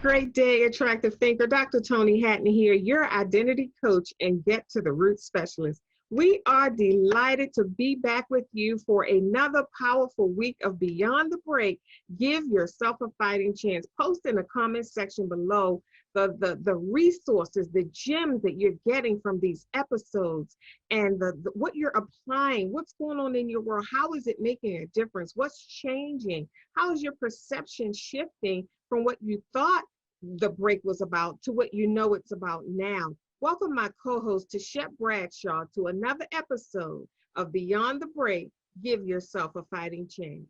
great day, attractive thinker. Dr. Toni Hatton here, your identity coach and get to the root specialist. We are delighted to be back with you for another powerful week of Beyond the Break. Give yourself a fighting chance. Post in the comment section below the resources, the gems that you're getting from these episodes, and what you're applying, what's going on in your world, how is it making a difference, what's changing, how is your perception shifting from what you thought the break was about to what you know it's about now. Welcome my co-host Tichet Bradshaw to another episode of Beyond the Break. Give yourself a fighting chance.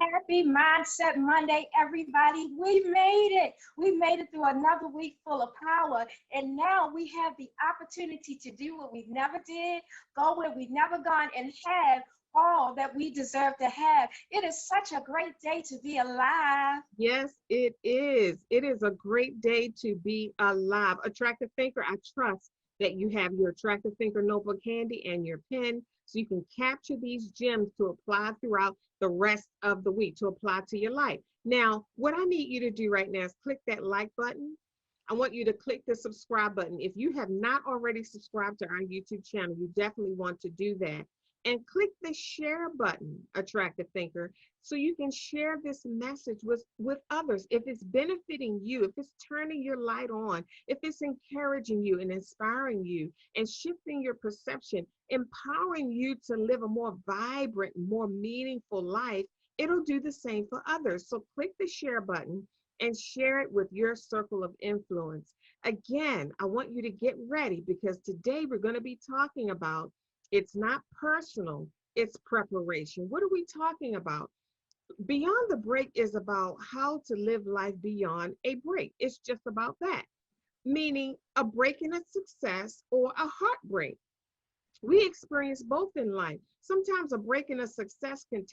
Happy Mindset Monday, everybody. We made it. We made it through another week full of power. And now we have the opportunity to do what we never did, go where we've never gone, and have all that we deserve to have. It is such a great day to be alive. Yes, it is. It is a great day to be alive. Attractive thinker, I trust that you have your attractive thinker notebook handy and your pen so you can capture these gems to apply throughout the rest of the week, to apply to your life. Now, what I need you to do right now is click that like button. I want you to click the subscribe button. If you have not already subscribed to our YouTube channel, you definitely want to do that. And click the share button, attractive thinker, so you can share this message with others. If it's benefiting you, if it's turning your light on, if it's encouraging you and inspiring you and shifting your perception, empowering you to live a more vibrant, more meaningful life, it'll do the same for others. So click the share button and share it with your circle of influence. Again, I want you to get ready because today we're going to be talking about it's not personal, it's preparation. What are we talking about? Beyond the Break is about how to live life beyond a break. It's just about that, meaning a break in a success or a heartbreak. We experience both in life. Sometimes a break in a success can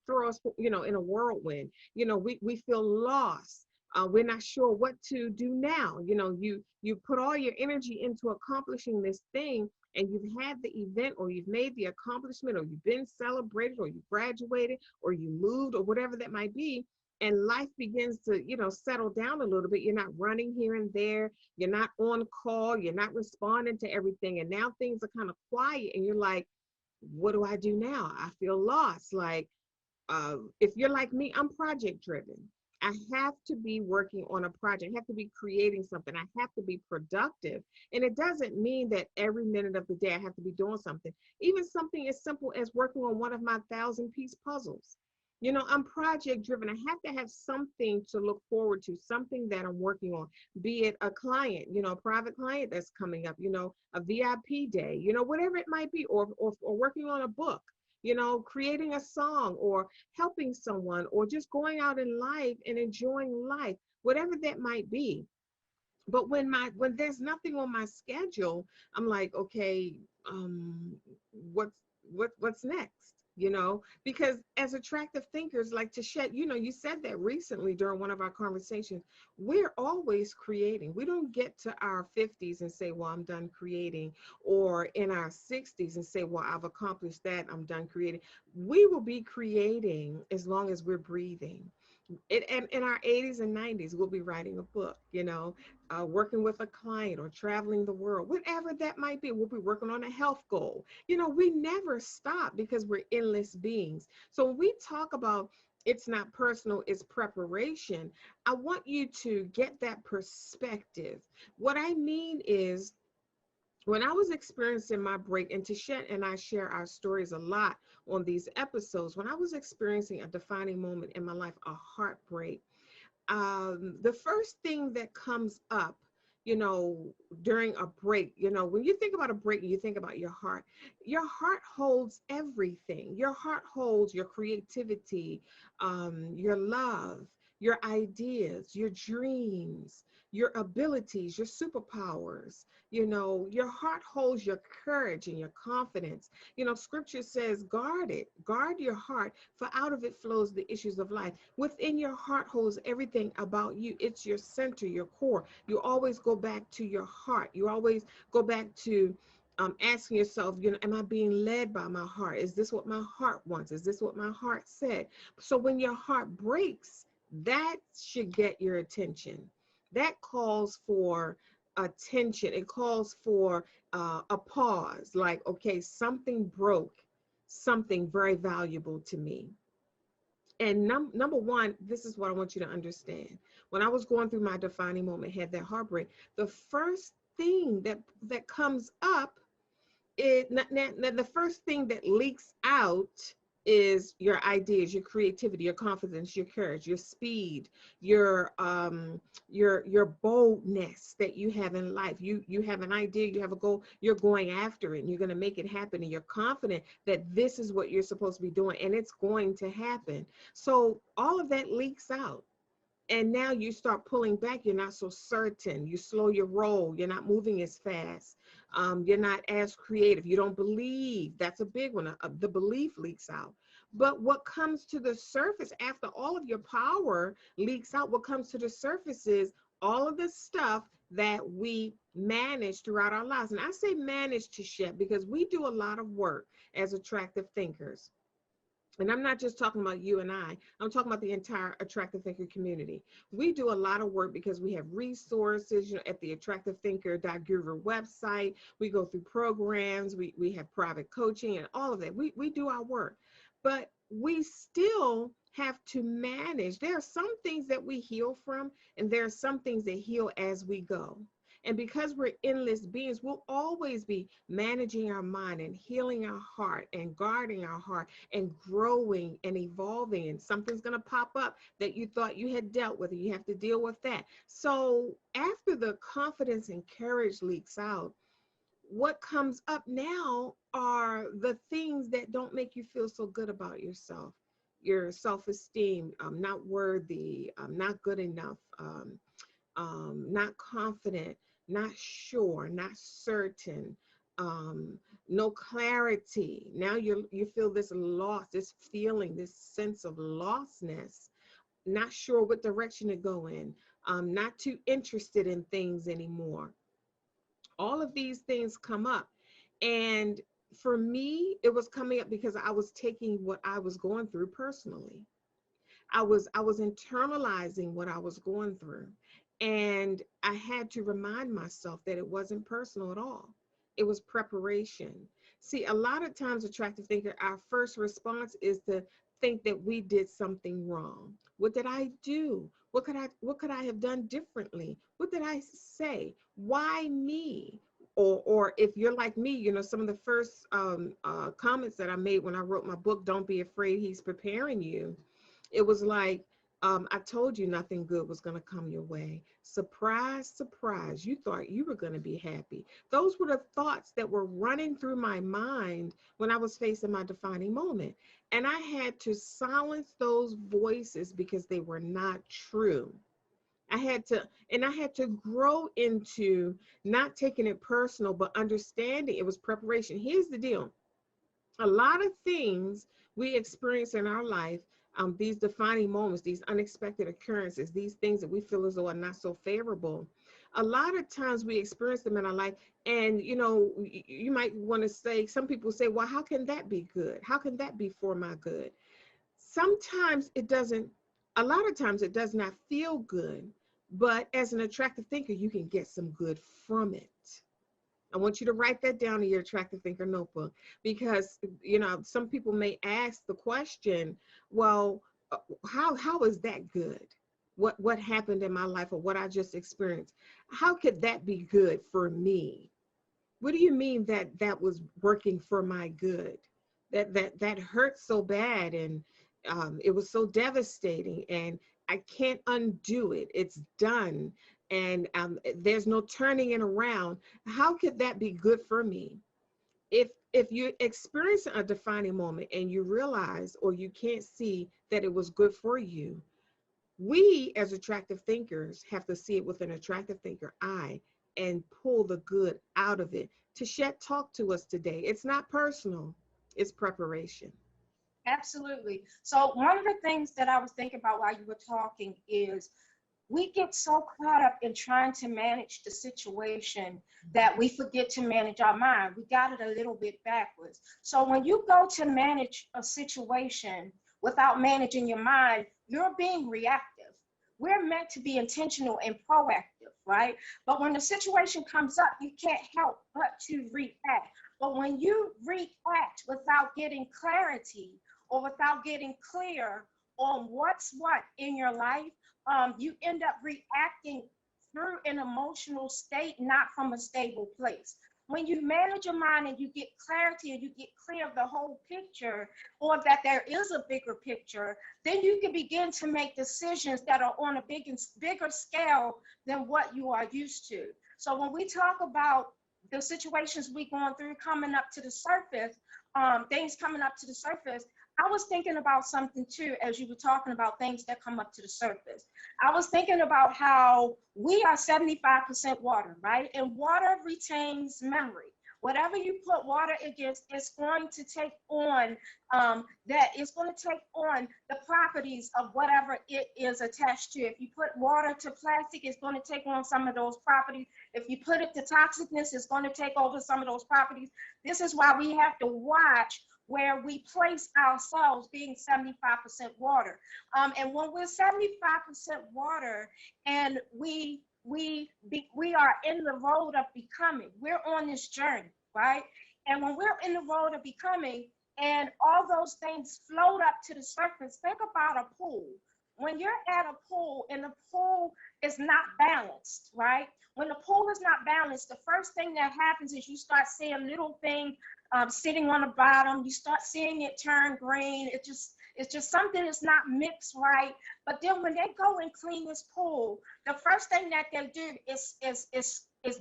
throw us, in a whirlwind. We feel lost. We're not sure what to do now. You put all your energy into accomplishing this thing, and you've had the event, or you've made the accomplishment, or you've been celebrated, or you graduated, or you moved, or whatever that might be, and life begins to, settle down a little bit. You're not running here and there. You're not on call. You're not responding to everything. And now things are kind of quiet, and you're like, what do I do now? I feel lost. Like, if you're like me, I'm project driven. I have to be working on a project. I have to be creating something. I have to be productive. And it doesn't mean that every minute of the day I have to be doing something. Even something as simple as working on one of my 1,000-piece puzzles. I'm project driven. I have to have something to look forward to, something that I'm working on, be it a client, a private client that's coming up, a VIP day, whatever it might be, or working on a book. Creating a song or helping someone or just going out in life and enjoying life, whatever that might be. But when there's nothing on my schedule, I'm like, okay, what's next? Because as attractive thinkers, like Tichet, you said that recently during one of our conversations, we're always creating. We don't get to our 50s and say, well, I'm done creating, or in our 60s and say, well, I've accomplished that, I'm done creating. We will be creating as long as we're breathing. And in our 80s and 90s, we'll be writing a book, working with a client or traveling the world, whatever that might be. We'll be working on a health goal. We never stop because we're endless beings. So when we talk about it's not personal, it's preparation, I want you to get that perspective. What I mean is, when I was experiencing my break, and Tichet and I share our stories a lot on these episodes, when I was experiencing a defining moment in my life, a heartbreak, the first thing that comes up, during a break, when you think about a break, you think about your heart holds everything. Your heart holds your creativity, your love, your ideas, your dreams, your abilities, your superpowers. Your heart holds your courage and your confidence. Scripture says, guard it, guard your heart, for out of it flows the issues of life. Within your heart holds everything about you. It's your center, your core. You always go back to your heart. You always go back to asking yourself, am I being led by my heart? Is this what my heart wants? Is this what my heart said? So when your heart breaks, that should get your attention. that calls for attention. It calls for a pause, like, okay, something broke, something very valuable to me. And number one, this is what I want you to understand. When I was going through my defining moment, had that heartbreak, the first thing that comes up, the first thing that leaks out is your ideas, your creativity, your confidence, your courage, your speed, your boldness that you have in life. You have an idea, you have a goal, you're going after it, and you're going to make it happen, and you're confident that this is what you're supposed to be doing, and it's going to happen. So all of that leaks out. And now you start pulling back. You're not so certain. You slow your roll. You're not moving as fast. You're not as creative. You don't believe. That's a big one. The belief leaks out. But what comes to the surface after all of your power leaks out, what comes to the surface is all of the stuff that we manage throughout our lives. And I say manage, Tichet, because we do a lot of work as attractive thinkers. And I'm not just talking about you and I'm talking about the entire Attractive Thinker community. We do a lot of work because we have resources, at the attractivethinker.guru website. We go through programs, we have private coaching and all of that. We do our work, but we still have to manage. There are some things that we heal from, and there are some things that heal as we go. And because we're endless beings, we'll always be managing our mind and healing our heart and guarding our heart and growing and evolving. And something's going to pop up that you thought you had dealt with, and you have to deal with that. So after the confidence and courage leaks out, what comes up now are the things that don't make you feel so good about yourself. Your self-esteem, not worthy, not good enough, not confident, not sure, not certain, no clarity. Now you feel this loss, this feeling, this sense of lostness, not sure what direction to go in, not too interested in things anymore. All of these things come up. And for me, it was coming up because I was taking what I was going through personally. I was internalizing what I was going through. And I had to remind myself that it wasn't personal at all. It was preparation. See, a lot of times, attractive thinker, our first response is to think that we did something wrong. What did I do? What could I have done differently? What did I say? Why me? Or if you're like me, some of the first comments that I made when I wrote my book, Don't Be Afraid, He's Preparing You. It was like, I told you nothing good was going to come your way. Surprise, surprise. You thought you were going to be happy. Those were the thoughts that were running through my mind when I was facing my defining moment. And I had to silence those voices because they were not true. I had to grow into not taking it personal, but understanding it was preparation. Here's the deal. A lot of things we experience in our life, these defining moments, these unexpected occurrences, these things that we feel as though are not so favorable, a lot of times we experience them in our life. And, you might want to say, some people say, well, how can that be good? How can that be for my good? Sometimes it doesn't, a lot of times it does not feel good, but as an attractive thinker, you can get some good from it. I want you to write that down in your attractive thinker notebook, because some people may ask the question, well, how is that good? What happened in my life, or what I just experienced? How could that be good for me? What do you mean that was working for my good? That hurt so bad, and it was so devastating, and I can't undo it. It's done, and there's no turning it around. How could that be good for me? If you experience a defining moment and you realize, or you can't see that it was good for you, we as attractive thinkers have to see it with an attractive thinker eye and pull the good out of it. Tichet, talk to us today. It's not personal, it's preparation. Absolutely. So one of the things that I was thinking about while you were talking is we get so caught up in trying to manage the situation that we forget to manage our mind. We got it a little bit backwards. So when you go to manage a situation without managing your mind, you're being reactive. We're meant to be intentional and proactive. right? But when the situation comes up, you can't help but to react. But when you react without getting clarity or without getting clear on what's what in your life, you end up reacting through an emotional state, not from a stable place. When you manage your mind and you get clarity and you get clear of the whole picture, or that there is a bigger picture, then you can begin to make decisions that are on a bigger scale than what you are used to. So when we talk about the situations we're going through coming up to the surface, things coming up to the surface, I was thinking about something too, as you were talking about things that come up to the surface. I was thinking about how we are 75% water, right? And water retains memory. Whatever you put water against, it's going to take on it's going to take on the properties of whatever it is attached to. If you put water to plastic, it's going to take on some of those properties. If you put it to toxicness, it's going to take over some of those properties. This is why we have to watch where we place ourselves, being 75% water. And when we're 75% water and we are in the road of becoming, we're on this journey, right? And when we're in the road of becoming and all those things float up to the surface, think about a pool. When you're at a pool and the pool is not balanced, right? When the pool is not balanced, the first thing that happens is you start seeing little things sitting on the bottom. You start seeing it turn green. It's just something that's not mixed right. But then when they go and clean this pool, the first thing that they do is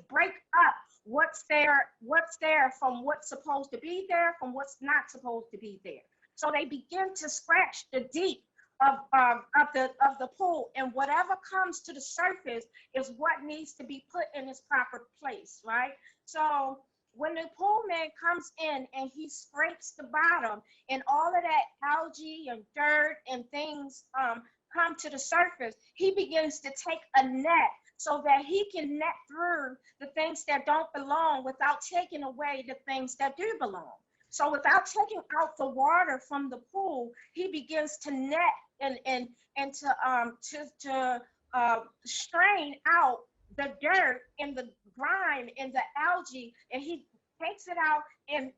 break up what's there from what's supposed to be there from what's not supposed to be there. So they begin to scratch the deep of the pool, and whatever comes to the surface is what needs to be put in its proper place, right? So when the pool man comes in and he scrapes the bottom and all of that algae and dirt and things come to the surface, he begins to take a net so that he can net through the things that don't belong without taking away the things that do belong. So without taking out the water from the pool, he begins to net and to strain out the dirt and the grime and the algae, and he takes it out and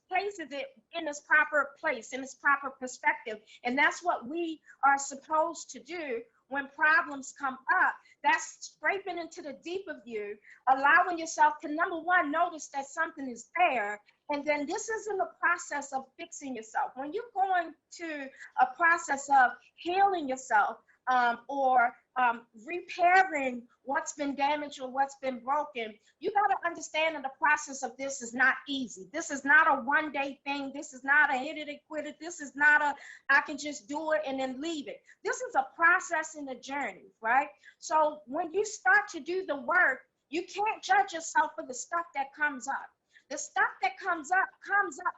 places it in its proper place, in its proper perspective. And that's what we are supposed to do when problems come up. That's scraping into the deep of you, allowing yourself to, number one, notice that something is there. And then this is in the process of fixing yourself. When you're going to a process of healing yourself, or repairing what's been damaged or what's been broken, you got to understand that the process of this is not easy. This is not a one-day thing. This is not a hit it and quit it. This is not a I can just do it and then leave it. This is a process in the journey, right? So when you start to do the work, you can't judge yourself for the stuff that comes up. The stuff that comes up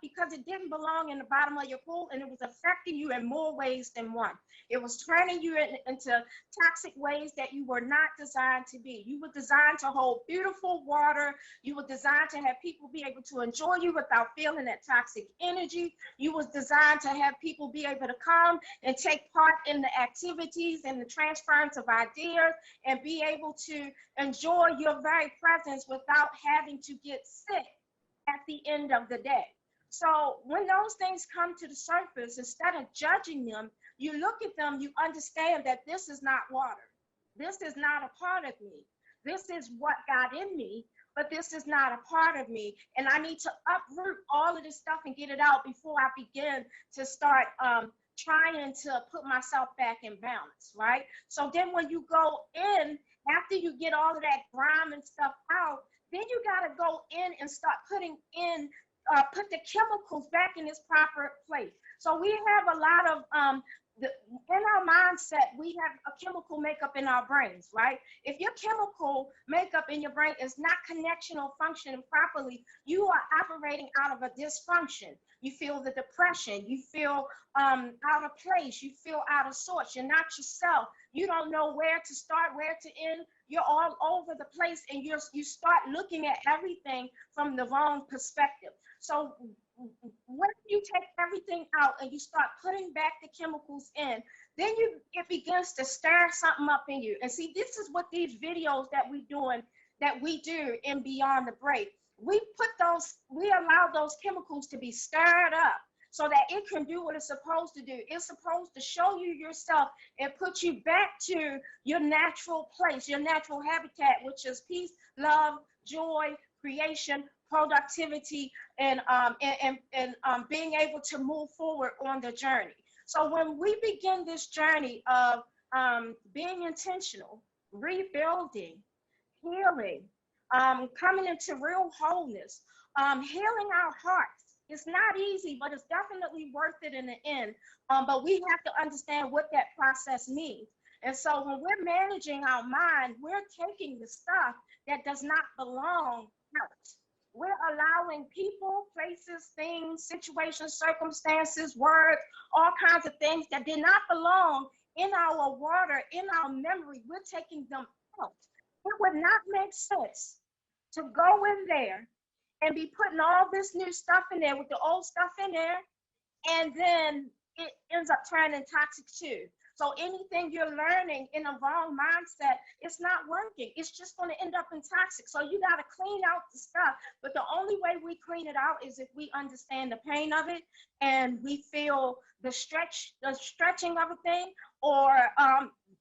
because it didn't belong in the bottom of your pool, and it was affecting you in more ways than one. It was turning you into toxic ways that you were not designed to be. You were designed to hold beautiful water. You were designed to have people be able to enjoy you without feeling that toxic energy. You was designed to have people be able to come and take part in the activities and the transference of ideas and be able to enjoy your very presence without having to get sick at the end of the day. So when those things come to the surface, instead of judging them, you look at them, you understand that this is not water. This is not a part of me. This is what got in me, but this is not a part of me. And I need to uproot all of this stuff and get it out before I begin to start trying to put myself back in balance, right? So then when you go in, after you get all of that grime and stuff out, then you got to go in and start putting in, put the chemicals back in its proper place. So we have a lot of, in our mindset, we have a chemical makeup in our brains, right? If your chemical makeup in your brain is not connection or functioning properly, you are operating out of a dysfunction. You feel the depression, you feel out of place, you feel out of sorts, you're not yourself. You don't know where to start, where to end. You're all over the place, and you start looking at everything from the wrong perspective. So when you take everything out and you start putting back the chemicals in, then it begins to stir something up in you. And see, this is what these videos that we do in Beyond the Break. We allow those chemicals to be stirred up so that it can do what it's supposed to do. It's supposed to show you yourself and put you back to your natural place, your natural habitat, which is peace, love, joy, creation, productivity, and being able to move forward on the journey. So when we begin this journey of being intentional, rebuilding, healing, coming into real wholeness, healing our hearts. It's not easy, but it's definitely worth it in the end. But we have to understand what that process means. And so when we're managing our mind, we're taking the stuff that does not belong out. We're allowing people, places, things, situations, circumstances, words, all kinds of things that did not belong in our water, in our memory. We're taking them out. It would not make sense to go in there and be putting all this new stuff in there with the old stuff in there, and then it ends up turning toxic too. So anything you're learning in a wrong mindset, it's not working. It's just going to end up in toxic. So you got to clean out the stuff. But the only way we clean it out is if we understand the pain of it and we feel the stretching of a thing, or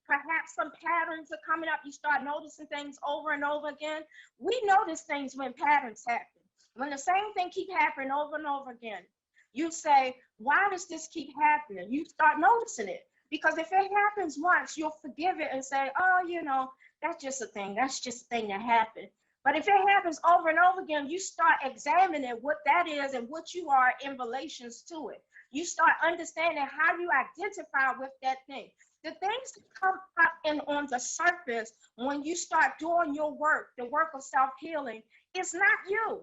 perhaps some patterns are coming up. You start noticing things over and over again. We notice things when patterns happen. When the same thing keep happening over and over again, you say, why does this keep happening? You start noticing it. Because if it happens once, you'll forgive it and say, oh, you know, that's just a thing. That's just a thing that happened. But if it happens over and over again, you start examining what that is and what you are in relations to it. You start understanding how you identify with that thing. The things that come up and on the surface when you start doing your work, the work of self-healing, it's not you.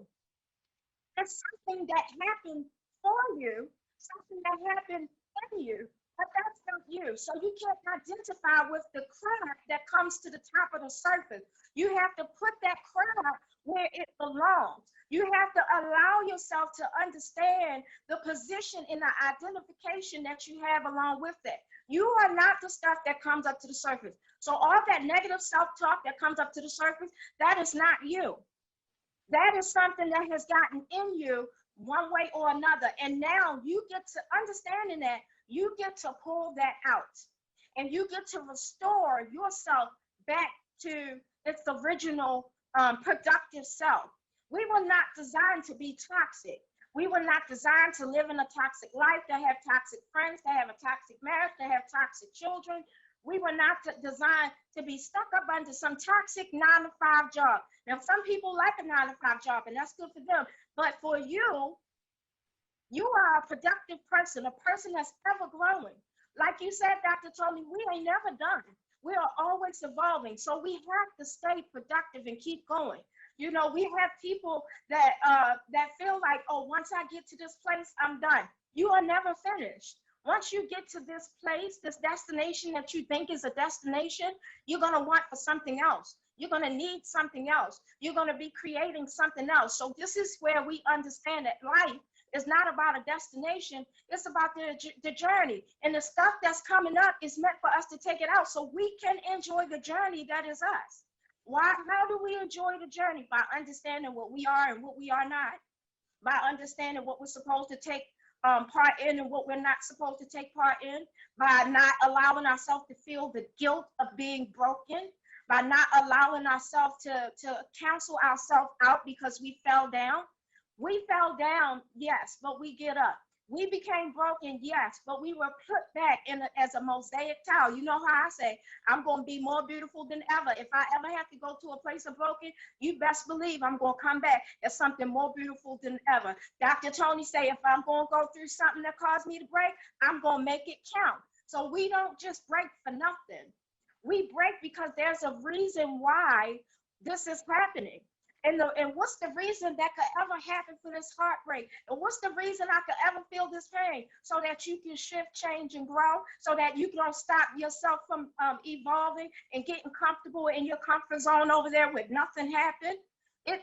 It's something that happened for you, something that happened in you, but that's not you. So you can't identify with the crap that comes to the top of the surface. You have to put that crap where it belongs. You have to allow yourself to understand the position and the identification that you have along with it. You are not the stuff that comes up to the surface. So all that negative self-talk that comes up to the surface, that is not you. That is something that has gotten in you one way or another. And now you get to understanding that, you get to pull that out and you get to restore yourself back to its original productive self. We were not designed to be toxic. We were not designed to live in a toxic life, to have toxic friends, to have a toxic marriage, to have toxic children. We were not designed to be stuck up under some toxic 9-to-5 job. Now, some people like a 9-to-5 job, and that's good for them. But for you, you are a productive person, a person that's ever growing. Like you said, Dr. Toni, we ain't never done. We are always evolving. So we have to stay productive and keep going. You know, we have people that feel like, oh, once I get to this place, I'm done. You are never finished. Once you get to this place, this destination that you think is a destination, you're going to want for something else. You're going to need something else. You're going to be creating something else. So this is where we understand that life is not about a destination. It's about the journey. And the stuff that's coming up is meant for us to take it out so we can enjoy the journey that is us. Why? How do we enjoy the journey? By understanding what we are and what we are not. By understanding what we're supposed to take part in and what we're not supposed to take part in. By not allowing ourselves to feel the guilt of being broken. By not allowing ourselves to counsel ourselves out because we fell down. We fell down, yes, but we get up. We became broken, yes, but we were put back as a mosaic tile. You know how I say, I'm going to be more beautiful than ever. If I ever have to go to a place of broken, you best believe I'm going to come back as something more beautiful than ever. Dr. Toni say, if I'm going to go through something that caused me to break, I'm going to make it count. So we don't just break for nothing. We break because there's a reason why this is happening. And what's the reason that could ever happen for this heartbreak? And what's the reason I could ever feel this pain? So that you can shift, change, and grow, so that you don't stop yourself from evolving and getting comfortable in your comfort zone over there with nothing happened. It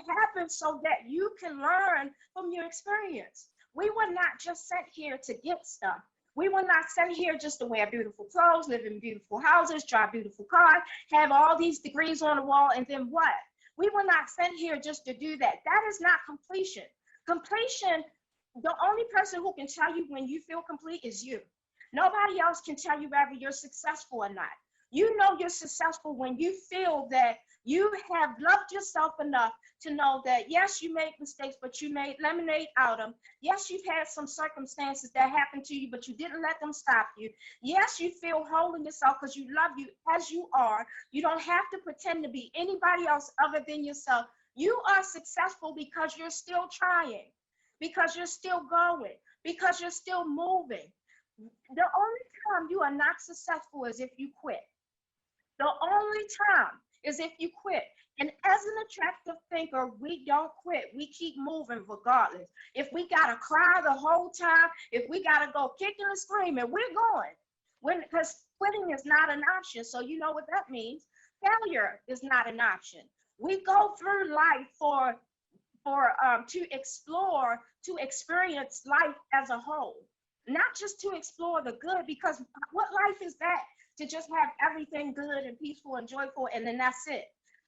happens so that you can learn from your experience. We were not just sent here to get stuff. We were not sent here just to wear beautiful clothes, live in beautiful houses, drive beautiful cars, have all these degrees on the wall, and then what? We were not sent here just to do that. That is not completion. Completion, the only person who can tell you when you feel complete is you. Nobody else can tell you whether you're successful or not. You know you're successful when you feel that you have loved yourself enough to know that, yes, you made mistakes, but you made lemonade out of them. Yes, you've had some circumstances that happened to you, but you didn't let them stop you. Yes, you feel whole in yourself because you love you as you are. You don't have to pretend to be anybody else other than yourself. You are successful because you're still trying, because you're still going, because you're still moving. The only time you are not successful is if you quit. The only time is if you quit. And as an attractive thinker, we don't quit. We keep moving regardless. If we got to cry the whole time, if we got to go kicking and screaming, we're going. Because quitting is not an option. So you know what that means. Failure is not an option. We go through life to explore, to experience life as a whole, not just to explore the good, because what life is that? To just have everything good and peaceful and joyful, and then that's it.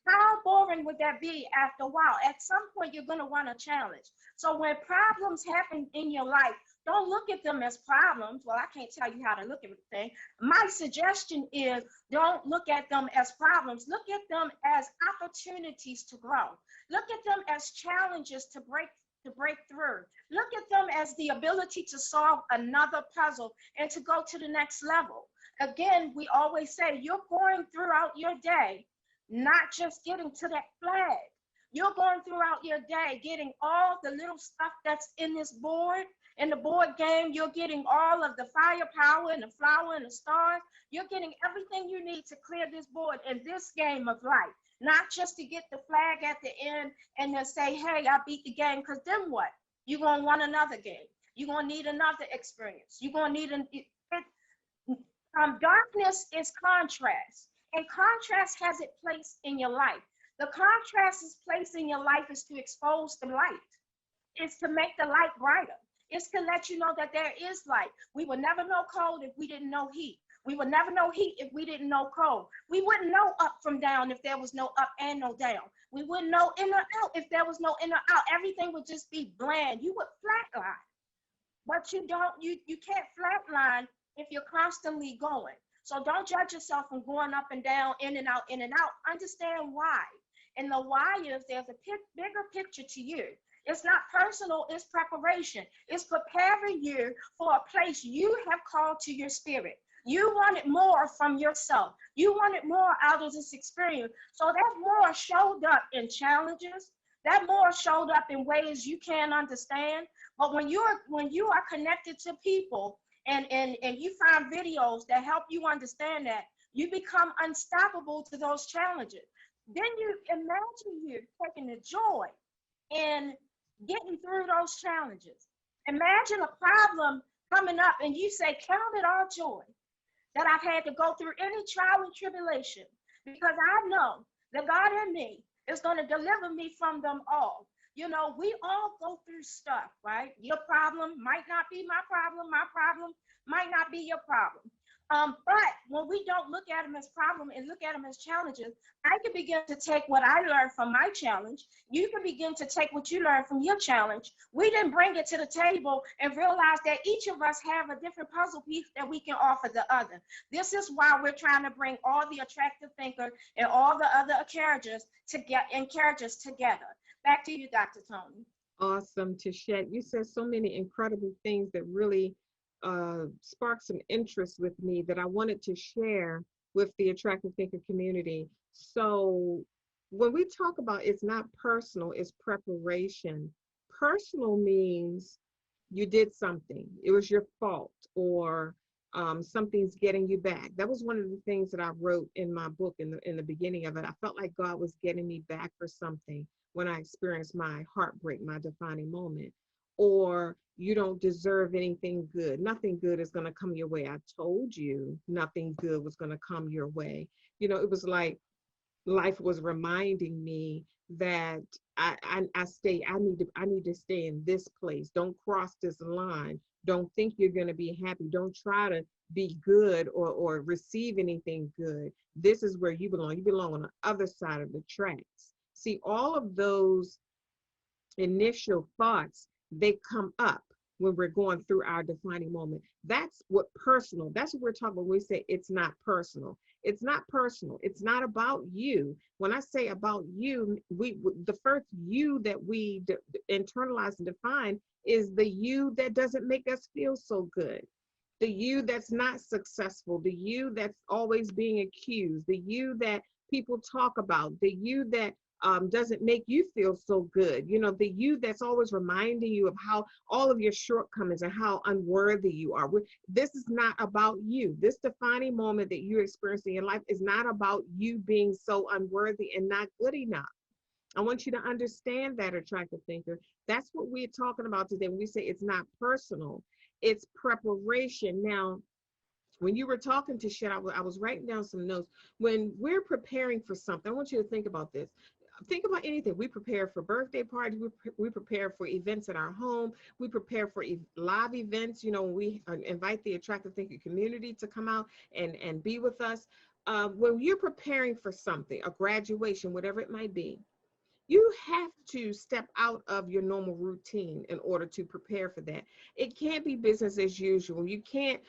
How boring would that be after a while? At some point, you're going to want a challenge. So when problems happen in your life, don't look at them as problems. Well, I can't tell you how to look at everything. My suggestion is don't look at them as problems. Look at them as opportunities to grow. Look at them as challenges to break through. Look at them as the ability to solve another puzzle and to go to the next level. Again, we always say you're going throughout your day, not just getting to that flag. You're going throughout your day, getting all the little stuff that's in this board, in the board game. You're getting all of the firepower and the flower and the stars. You're getting everything you need to clear this board in this game of life, not just to get the flag at the end and then say, hey, I beat the game, because then what? You're going to want another game. You're going to need another experience. You're going to need darkness is contrast, and contrast has its place in your life. The contrast's place in your life is to expose the light. It's to make the light brighter. It's to let you know that there is light. We would never know cold if we didn't know heat. We would never know heat if we didn't know cold. We wouldn't know up from down if there was no up and no down. We wouldn't know in or out if there was no in or out. Everything would just be bland. You would flatline. But you can't flatline if you're constantly going. So don't judge yourself from going up and down, in and out, in and out. Understand why. And the why is there's a bigger picture to you. It's not personal, it's preparation. It's preparing you for a place you have called to your spirit. You wanted more from yourself. You wanted more out of this experience. So that more showed up in challenges. That more showed up in ways you can't understand. But when you are connected to people, and you find videos that help you understand that, you become unstoppable to those challenges. Then you imagine you taking the joy in getting through those challenges. Imagine a problem coming up and you say, count it all joy that I've had to go through any trial and tribulation, because I know that God in me is going to deliver me from them all. You know, we all go through stuff, right? Your problem might not be my problem might not be your problem. But when we don't look at them as problems and look at them as challenges, I can begin to take what I learned from my challenge. You can begin to take what you learned from your challenge. We didn't bring it to the table and realize that each of us have a different puzzle piece that we can offer the other. This is why we're trying to bring all the attractive thinkers and all the other characters together. Back to you, Dr. Toni. Awesome, Tichet. You said so many incredible things that really sparked some interest with me that I wanted to share with the Attractive Thinker community. So when we talk about it's not personal, it's preparation. Personal means you did something. It was your fault, or something's getting you back. That was one of the things that I wrote in my book in the beginning of it. I felt like God was getting me back for something when I experienced my heartbreak, my defining moment. Or you don't deserve anything good. Nothing good is going to come your way. I told you nothing good was going to come your way. You know, it was like life was reminding me that I need to stay in this place. Don't cross this line. Don't think you're going to be happy. Don't try to be good or receive anything good. This is where you belong. You belong on the other side of the tracks. See, all of those initial thoughts, they come up when we're going through our defining moment. That's what we're talking about when we say it's not personal. It's not personal. It's not about you. When I say about you, the first you that we internalize and define is the you that doesn't make us feel so good, the you that's not successful, the you that's always being accused, the you that people talk about, the you that doesn't make you feel so good. You know, the you that's always reminding you of how all of your shortcomings and how unworthy you are. This is not about you. This defining moment that you're experiencing in life is not about you being so unworthy and not good enough. I want you to understand that, attractive thinker. That's what we're talking about today when we say it's not personal, it's preparation. Now, when you were talking to Shed, I was writing down some notes. When we're preparing for something, I want you to think about this. Think about anything. We prepare for birthday parties. We prepare for events in our home. We prepare for live events. You know, we invite the attractive thinker community to come out and be with us. When you're preparing for something, a graduation, whatever it might be, you have to step out of your normal routine in order to prepare for that. It can't be business as usual. You can't,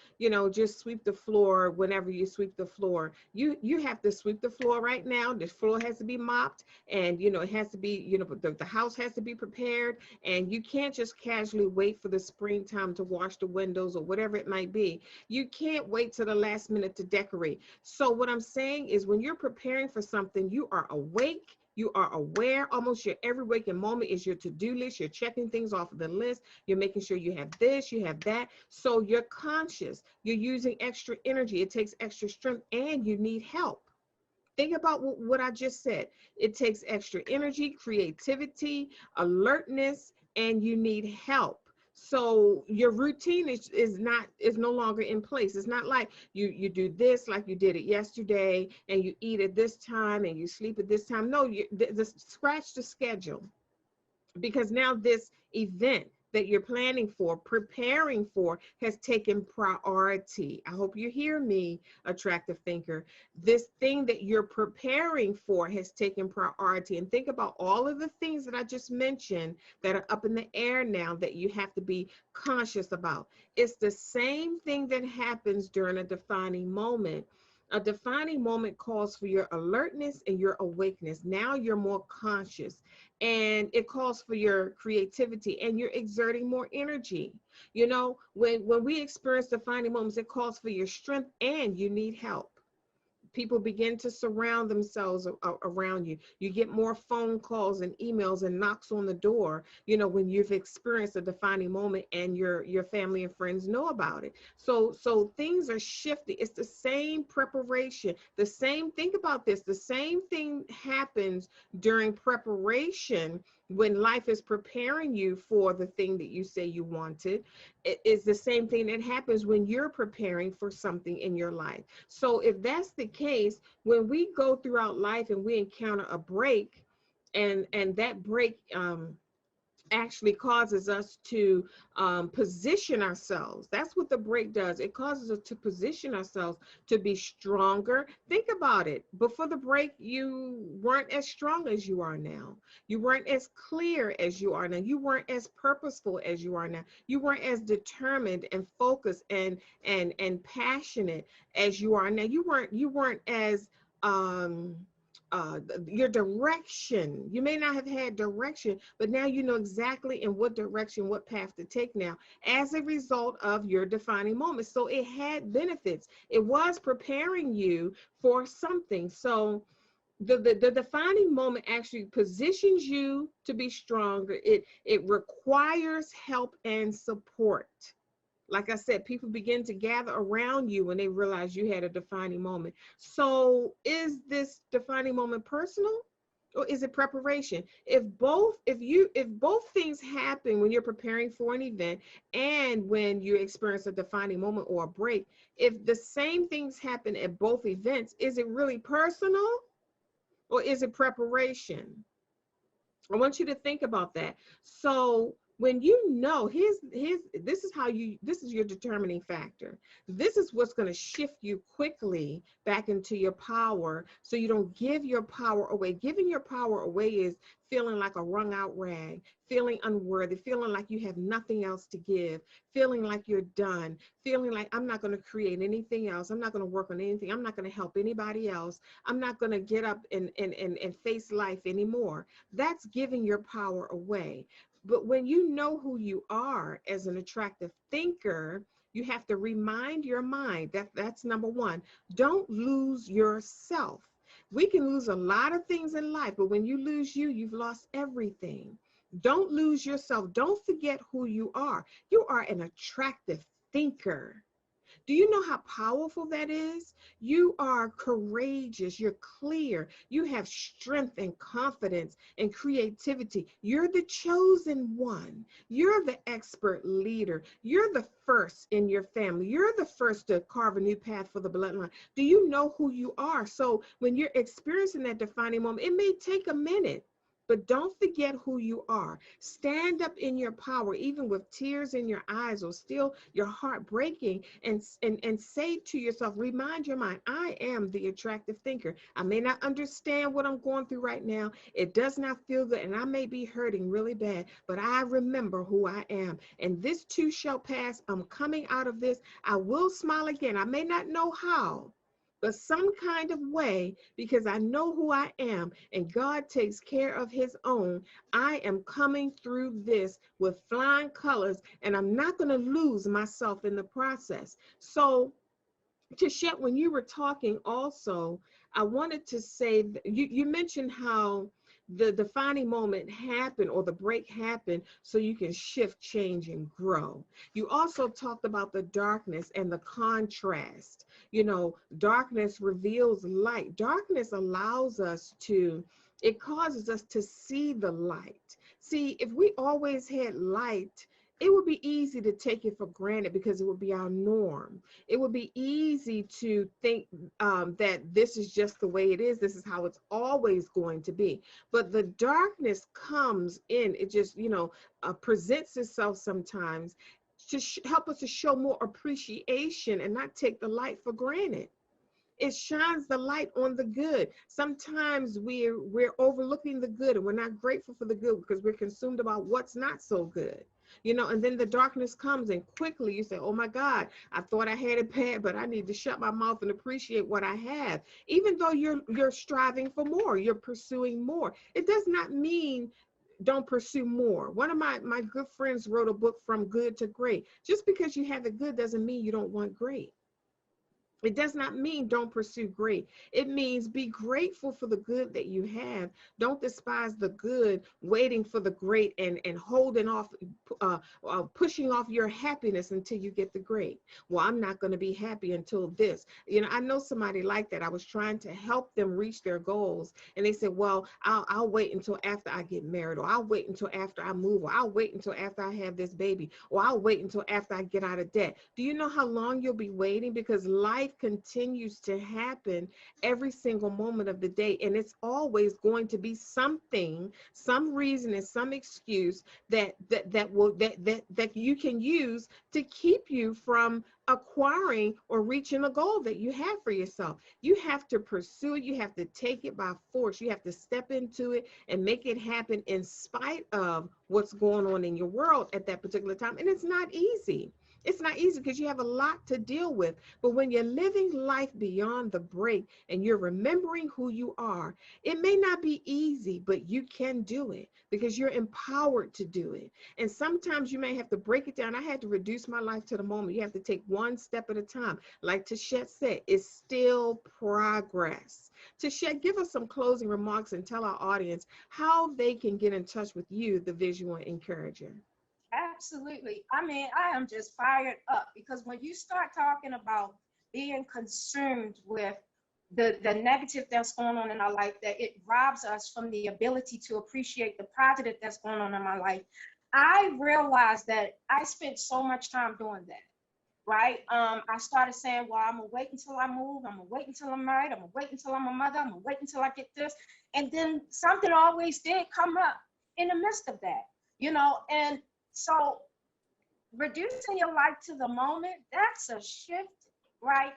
just sweep the floor whenever you sweep the floor. You have to sweep the floor right now. The floor has to be mopped, and it has to be, the house has to be prepared, and you can't just casually wait for the springtime to wash the windows or whatever it might be. You can't wait till the last minute to decorate. So what I'm saying is, when you're preparing for something, you are awake, you are aware. Almost your every waking moment is your to-do list. You're checking things off of the list. You're making sure you have this, you have that. So you're conscious. You're using extra energy. It takes extra strength, and you need help. Think about what I just said. It takes extra energy, creativity, alertness, and you need help. So your routine is no longer in place. It's not like you do this like you did it yesterday, and you eat at this time and you sleep at this time. No, scratch the schedule, because now this event that you're planning for, preparing for, has taken priority. I hope you hear me, attractive thinker. This thing that you're preparing for has taken priority. And think about all of the things that I just mentioned that are up in the air now that you have to be conscious about. It's the same thing that happens during a defining moment. A defining moment calls for your alertness and your awakeness. Now you're more conscious, and it calls for your creativity, and you're exerting more energy. When we experience defining moments, it calls for your strength, and you need help. People begin to surround themselves around you. You get more phone calls and emails and knocks on the door, when you've experienced a defining moment, and your family and friends know about it. So things are shifting. It's the same preparation. Think about this. The same thing happens during preparation when life is preparing you for the thing that you say you wanted. It is the same thing that happens when you're preparing for something in your life. So if that's the case, when we go throughout life and we encounter a break, and that break actually causes us to position ourselves. That's what the break does. It causes us to position ourselves to be stronger. Think about it. Before the break, you weren't as strong as you are now. You weren't as clear as you are now. You weren't as purposeful as you are now. You weren't as determined and focused and passionate as you are now. You weren't as your direction. You may not have had direction, but now you know exactly in what direction, what path to take now as a result of your defining moment. So it had benefits. It was preparing you for something. So the defining moment actually positions you to be stronger. It requires help and support. Like I said, people begin to gather around you when they realize you had a defining moment. So is this defining moment personal, or is it preparation? If both things happen when you're preparing for an event and when you experience a defining moment or a break, if the same things happen at both events, is it really personal, or is it preparation? I want you to think about that. So when you know, this is how you, this is your determining factor. This is what's going to shift you quickly back into your power so you don't give your power away. Giving your power away is feeling like a wrung out rag, feeling unworthy, feeling like you have nothing else to give, feeling like you're done, feeling like I'm not going to create anything else. I'm not going to work on anything. I'm not going to help anybody else. I'm not going to get up and face life anymore. That's giving your power away. But when you know who you are as an attractive thinker, you have to remind your mind that that's number one. Don't lose yourself. We can lose a lot of things in life, but when you lose you, you've lost everything. Don't lose yourself. Don't forget who you are. You are an attractive thinker. Do you know how powerful that is? You are courageous, you're clear, you have strength and confidence and creativity. You're the chosen one. You're the expert leader. You're the first in your family. You're the first to carve a new path for the bloodline. Do you know who you are? So when you're experiencing that defining moment, it may take a minute. But don't forget who you are. Stand up in your power, even with tears in your eyes or still your heart breaking, and say to yourself, remind your mind, I am the attractive thinker. I may not understand what I'm going through right now. It does not feel good, and I may be hurting really bad, but I remember who I am. And this too shall pass. I'm coming out of this. I will smile again. I may not know how, but some kind of way, because I know who I am and God takes care of his own. I am coming through this with flying colors, and I'm not going to lose myself in the process. So, Tichet, when you were talking also, I wanted to say, you mentioned how the defining moment happened, or the break happened, so you can shift, change, and grow. You also talked about the darkness and the contrast. You know, darkness reveals light. Darkness allows us to, it causes us to see the light. See, if we always had light, it would be easy to take it for granted because it would be our norm. It would be easy to think that this is just the way it is. This is how it's always going to be. But the darkness comes in. It just, presents itself sometimes to help us to show more appreciation and not take the light for granted. It shines the light on the good. Sometimes we're overlooking the good, and we're not grateful for the good because we're consumed about what's not so good. And then the darkness comes, and quickly you say, oh my God, I thought I had it bad, but I need to shut my mouth and appreciate what I have. Even though you're striving for more, you're pursuing more. It does not mean don't pursue more. One of my good friends wrote a book, From Good to Great. Just because you have it good doesn't mean you don't want great. It does not mean don't pursue great. It means be grateful for the good that you have. Don't despise the good, waiting for the great, and holding off, pushing off your happiness until you get the great. Well, I'm not going to be happy until this. I know somebody like that. I was trying to help them reach their goals, and they said, well, I'll wait until after I get married, or I'll wait until after I move, or I'll wait until after I have this baby, or I'll wait until after I get out of debt. Do you know how long you'll be waiting? Because life continues to happen every single moment of the day, and it's always going to be something, some reason, and some excuse that you can use to keep you from acquiring or reaching a goal that you have for yourself. You have to pursue it. You have to take it by force. You have to step into it and make it happen in spite of what's going on in your world at that particular time. And it's not easy. It's not easy because you have a lot to deal with. But when you're living life beyond the break and you're remembering who you are, it may not be easy, but you can do it because you're empowered to do it. And sometimes you may have to break it down. I had to reduce my life to the moment. You have to take one step at a time. Like Tichet said, it's still progress. Tichet, give us some closing remarks and tell our audience how they can get in touch with you, the visual encourager. Absolutely. I mean, I am just fired up because when you start talking about being consumed with the negative that's going on in our life, that it robs us from the ability to appreciate the positive that's going on in my life, I realized that I spent so much time doing that. right? I started saying, well, I'm gonna wait until I move. I'm gonna wait until I'm married. I'm gonna wait until I'm a mother. I'm gonna wait until I get this. And then something always did come up in the midst of that, you know? And so reducing your life to the moment, that's a shift right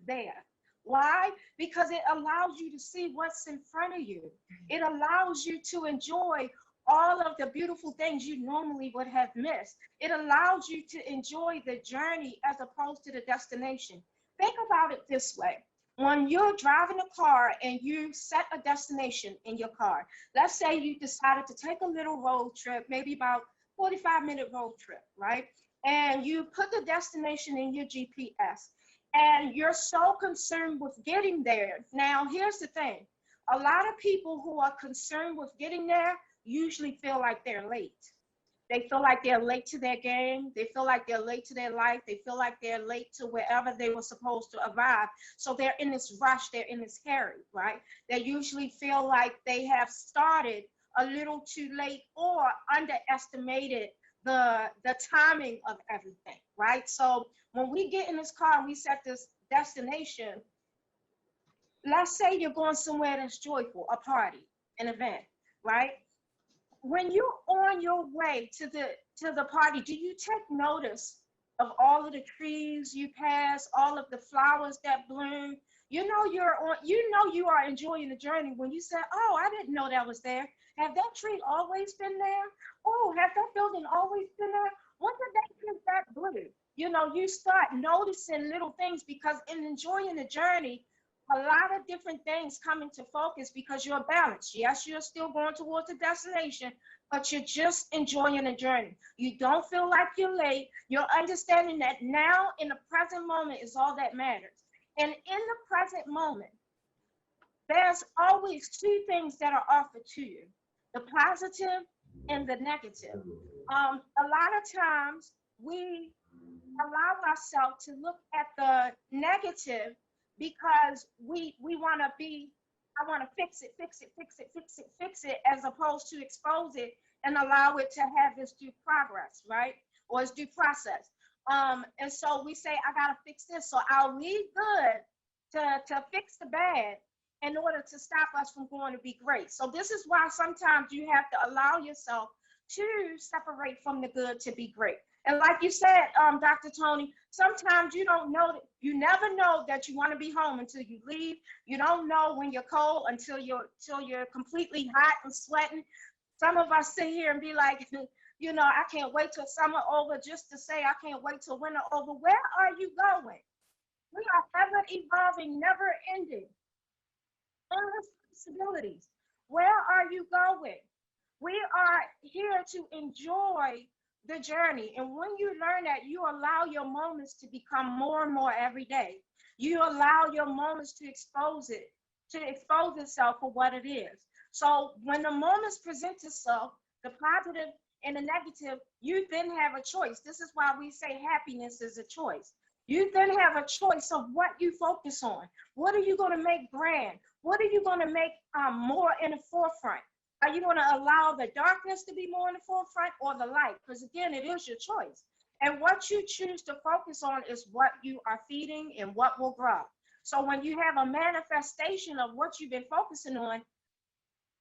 there. Why? Because it allows you to see what's in front of you. It allows you to enjoy all of the beautiful things you normally would have missed. It allows you to enjoy the journey as opposed to the destination. Think about it this way. When you're driving a car and you set a destination in your car, let's say you decided to take a little road trip, maybe about 45-minute road trip, right? And you put the destination in your GPS and you're so concerned with getting there. Now, here's the thing. A lot of people who are concerned with getting there usually feel like they're late. They feel like they're late to their game. They feel like they're late to their life. They feel like they're late to wherever they were supposed to arrive. So they're in this rush, they're in this hurry, right? They usually feel like they have started a little too late or underestimated the timing of everything, right? So when we get in this car and we set this destination, let's say you're going somewhere that's joyful, a party, an event, right? When you're on your way to the party, do you take notice of all of the trees you pass, all of the flowers that bloom? You know you are enjoying the journey when you say, "Oh, I didn't know that was there. Have that tree always been there? Oh, have that building always been there? When did they paint that blue?" You know, you start noticing little things because in enjoying the journey, a lot of different things come into focus because you're balanced. Yes, you're still going towards the destination, but you're just enjoying the journey. You don't feel like you're late. You're understanding that now in the present moment is all that matters. And in the present moment, there's always two things that are offered to you, the positive and the negative. A lot of times we allow ourselves to look at the negative because we want to be, I want to fix it, fix it, fix it, fix it, fix it, as opposed to expose it and allow it to have its due progress, right? Or its due process. And so we say, I got to fix this. So I'll leave good to fix the bad in order to stop us from going to be great. So this is why sometimes you have to allow yourself to separate from the good to be great. And like you said, Dr. Toni, sometimes you don't know that you never know that you want to be home until you leave. You don't know when you're cold until you're completely hot and sweating. Some of us sit here and be like, you know, I can't wait till summer over just to say I can't wait till winter over. Where are you going? We are ever evolving, never ending. Responsibilities. Where are you going? We are here to enjoy the journey. And when you learn that, you allow your moments to become more and more every day. You allow your moments to expose itself for what it is. So when the moments present itself, the positive and the negative, you then have a choice. This is why we say happiness is a choice. You then have a choice of what you focus on. What are you going to make grand? What are you going to make more in the forefront? Are you going to allow the darkness to be more in the forefront or the light? Because again, it is your choice. And what you choose to focus on is what you are feeding and what will grow. So when you have a manifestation of what you've been focusing on,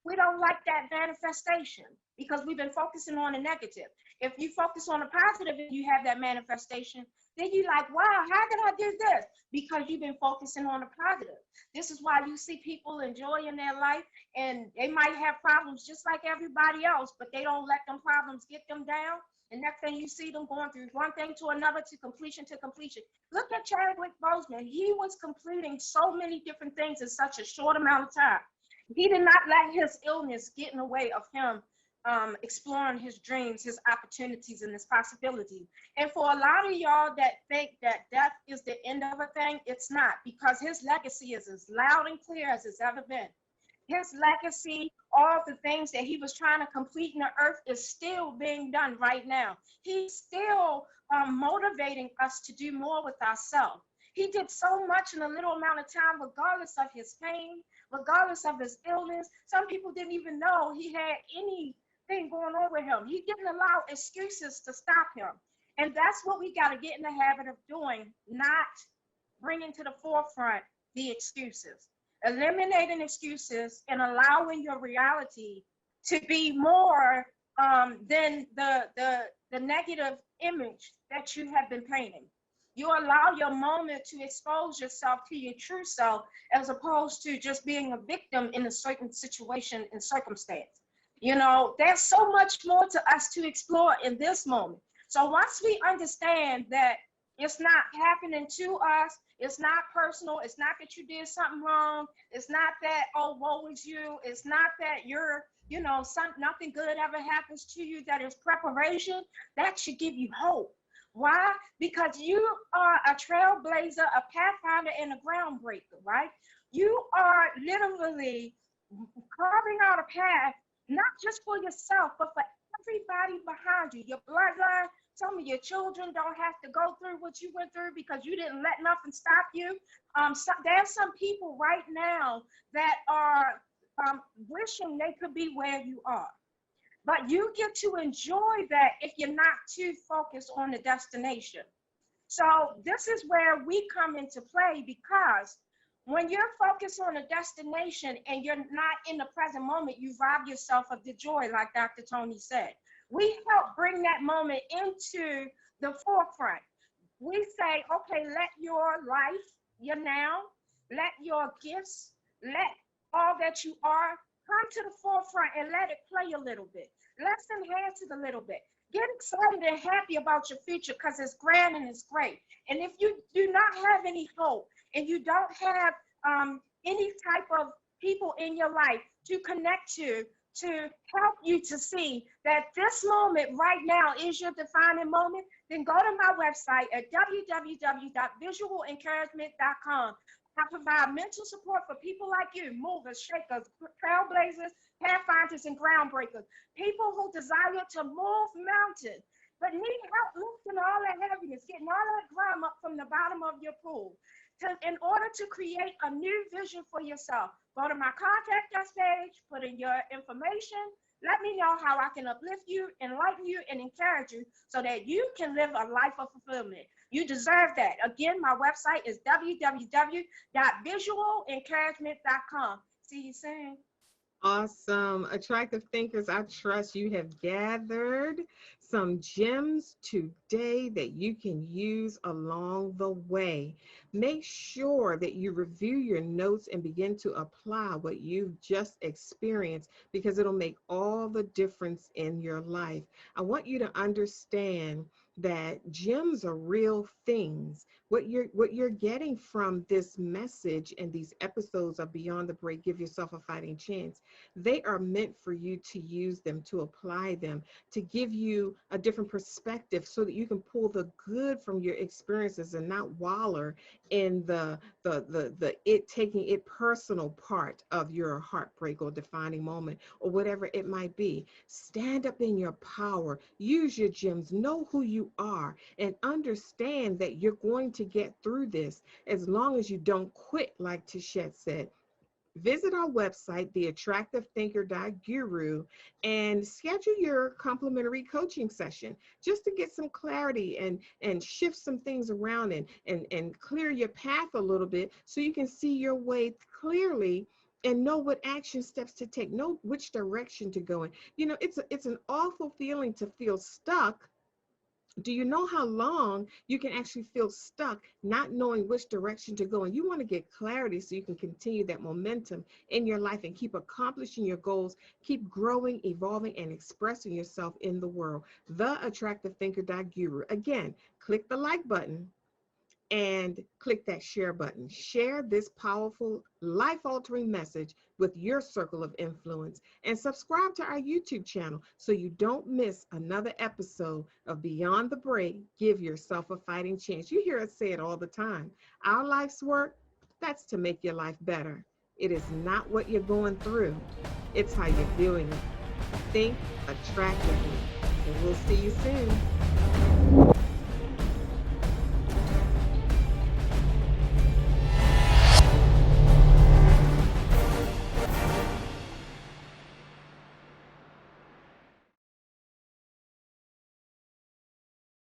we don't like that manifestation because we've been focusing on the negative. If you focus on the positive and you have that manifestation, then you're like, wow, how did I do this? Because you've been focusing on the positive. This is why you see people enjoying their life and they might have problems just like everybody else, but they don't let them problems get them down. And next thing you see them going through one thing to another to completion to completion. Look at Chadwick Boseman. He was completing so many different things in such a short amount of time. He did not let his illness get in the way of him exploring his dreams, his opportunities, and his possibilities. And for a lot of y'all that think that death is the end of a thing, it's not, because his legacy is as loud and clear as it's ever been. His legacy, all the things that he was trying to complete in the earth is still being done right now. He's still motivating us to do more with ourselves. He did so much in a little amount of time, regardless of his pain, regardless of his illness. Some people didn't even know he had anything going on with him. He didn't allow excuses to stop him. And that's what we got to get in the habit of doing, not bringing to the forefront the excuses. Eliminating excuses and allowing your reality to be more than the negative image that you have been painting. You allow your moment to expose yourself to your true self, as opposed to just being a victim in a certain situation and circumstance. You know, there's so much more to us to explore in this moment. So once we understand that it's not happening to us, it's not personal, it's not that you did something wrong, it's not that, oh, woe is you, it's not that you're, you know, nothing good ever happens to you, that is preparation, that should give you hope. Why? Because you are a trailblazer, a pathfinder, and a groundbreaker, right? You are literally carving out a path, not just for yourself, but for everybody behind you, your bloodline. Some of your children don't have to go through what you went through because you didn't let nothing stop you. There's some people right now that are wishing they could be where you are. But you get to enjoy that if you're not too focused on the destination. So this is where we come into play, because when you're focused on a destination and you're not in the present moment, you rob yourself of the joy, like Dr. Toni said. We help bring that moment into the forefront. We say, okay, let your life, your now, let your gifts, let all that you are come to the forefront and let it play a little bit. Let's enhance it a little bit. Get excited and happy about your future, because it's grand and it's great. And if you do not have any hope and you don't have any type of people in your life to connect to help you to see that this moment right now is your defining moment, then go to my website at www.visualencouragement.com. I provide mental support for people like you, movers, shakers, trailblazers, pathfinders, and groundbreakers, people who desire to move mountains, but need help lifting all that heaviness, getting all that grime up from the bottom of your pool. In order to create a new vision for yourself, go to my contact us page, put in your information, let me know how I can uplift you, enlighten you, and encourage you so that you can live a life of fulfillment. You deserve that. Again, my website is www.visualencouragement.com. See you soon. Awesome. Attractive thinkers, I trust you have gathered some gems today that you can use along the way. Make sure that you review your notes and begin to apply what you've just experienced, because it'll make all the difference in your life. I want you to understand that gems are real things. What you're getting from this message and these episodes of Beyond the Break, Give Yourself a Fighting Chance, they are meant for you to use them, to apply them, to give you a different perspective so that you can pull the good from your experiences and not waller in the taking it personal part of your heartbreak or defining moment or whatever it might be. Stand up in your power, use your gems, know who you are, and understand that you're going to get through this as long as you don't quit, like Tichet said. Visit our website, theattractivethinker.guru, and schedule your complimentary coaching session just to get some clarity and shift some things around and clear your path a little bit so you can see your way clearly and know what action steps to take, know which direction to go in. You know, it's an awful feeling to feel stuck. Do you know how long you can actually feel stuck, not knowing which direction to go? And you want to get clarity so you can continue that momentum in your life and keep accomplishing your goals, keep growing, evolving, and expressing yourself in the world. Theattractivethinker.guru. Again, click the like button and click that share button. Share this powerful, life-altering message with your circle of influence, and subscribe to our YouTube channel so you don't miss another episode of Beyond the Break, Give Yourself a Fighting Chance. You hear us say it all the time. Our life's work, that's to make your life better. It is not what you're going through, it's how you're doing it. Think attractively, and we'll see you soon.